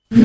ఉప్పు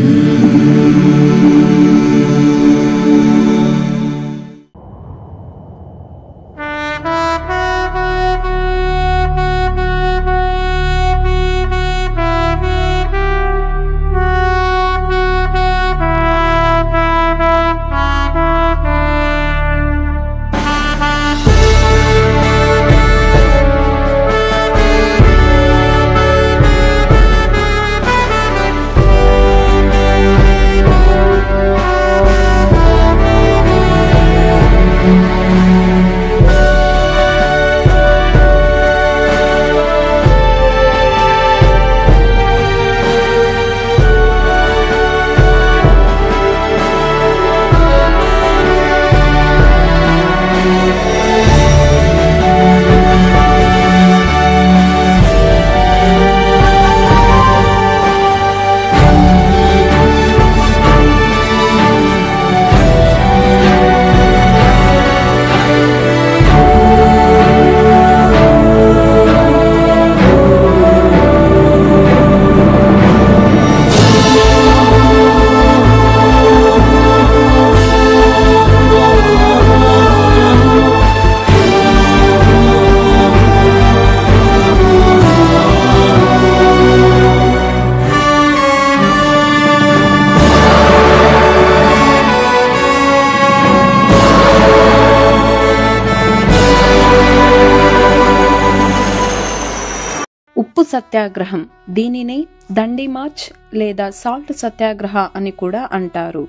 సత్యాగ్రహం, దీనిని దండి మార్చ్ లేదా సాల్ట్ సత్యాగ్రహ అని కూడా అంటారు.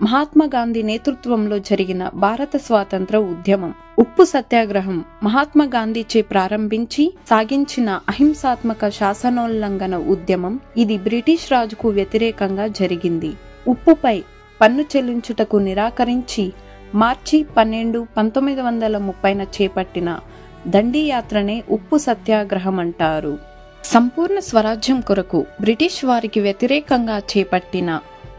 మహాత్మా గాంధీ నేతృత్వంలో జరిగిన భారత స్వాతంత్ర ఉద్యమం. ఉప్పు సత్యాగ్రహం మహాత్మా గాంధీచే ప్రారంభించి సాగించిన అహింసాత్మక శాసనోల్లంఘన ఉద్యమం. ఇది బ్రిటిష్ రాజుకు వ్యతిరేకంగా జరిగింది. ఉప్పుపై పన్ను చెల్లించుటకు నిరాకరించి మార్చి 12, 1930న చేపట్టిన దండి యాత్రనే ఉప్పు సత్యాగ్రహం అంటారు. సంపూర్ణ స్వరాజ్యం కొరకు బ్రిటిష్ వారికి వ్యతిరేకంగా చేపట్టిన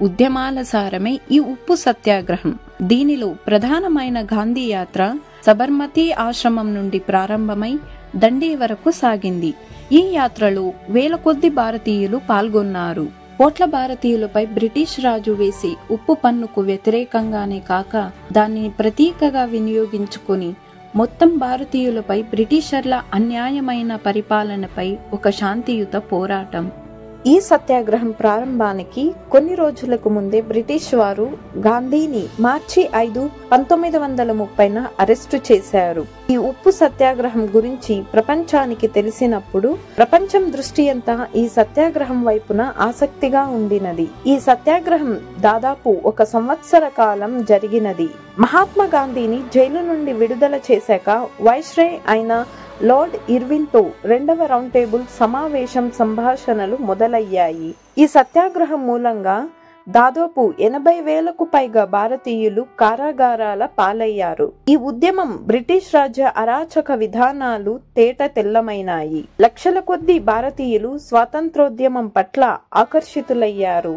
ఉద్యమాల సారమే ఈ ఉప్పు సత్యాగ్రహం. దీనిలో ప్రధానమైన గాంధీ యాత్ర సబర్మతి ఆశ్రమం నుండి ప్రారంభమై దండి వరకు సాగింది. ఈ యాత్రలో వేల కొద్ది భారతీయులు పాల్గొన్నారు. కోట్ల భారతీయులపై బ్రిటిష్ రాజు వేసి ఉప్పు పన్నుకు వ్యతిరేకంగానే కాక దానిని ప్రతీకగా వినియోగించుకుని మొత్తం భారతీయులపై బ్రిటిషర్ల అన్యాయమైన పరిపాలనపై ఒక శాంతియుత పోరాటం. ఈ సత్యాగ్రహం ప్రారంభానికి కొన్ని రోజులకు ముందే బ్రిటిష్ వారు గాంధీని మార్చి 5, 1930న అరెస్టు చేశారు. ఈ ఉప్పు సత్యాగ్రహం గురించి ప్రపంచానికి తెలిసినప్పుడు ప్రపంచం దృష్టి అంతా ఈ సత్యాగ్రహం వైపున ఆసక్తిగా ఉండినది. ఈ సత్యాగ్రహం దాదాపు 1 సంవత్సర కాలం జరిగినది. మహాత్మా గాంధీని జైలు నుండి విడుదల చేశాక వైస్రాయ్ అయిన లార్డ్ ఇర్విన్ తో 2వ రౌండ్ టేబుల్ సమావేశం సంభాషణలు మొదలయ్యాయి. ఈ సత్యాగ్రహం మూలంగా దాదాపు 80,000కు పైగా భారతీయులు కారాగారాల పాలయ్యారు. ఈ ఉద్యమం బ్రిటిష్ రాజ్య అరాచక విధానాలు తేట తెల్లమైనాయి. లక్షల కొద్ది భారతీయులు స్వాతంత్రోద్యమం పట్ల ఆకర్షితులయ్యారు.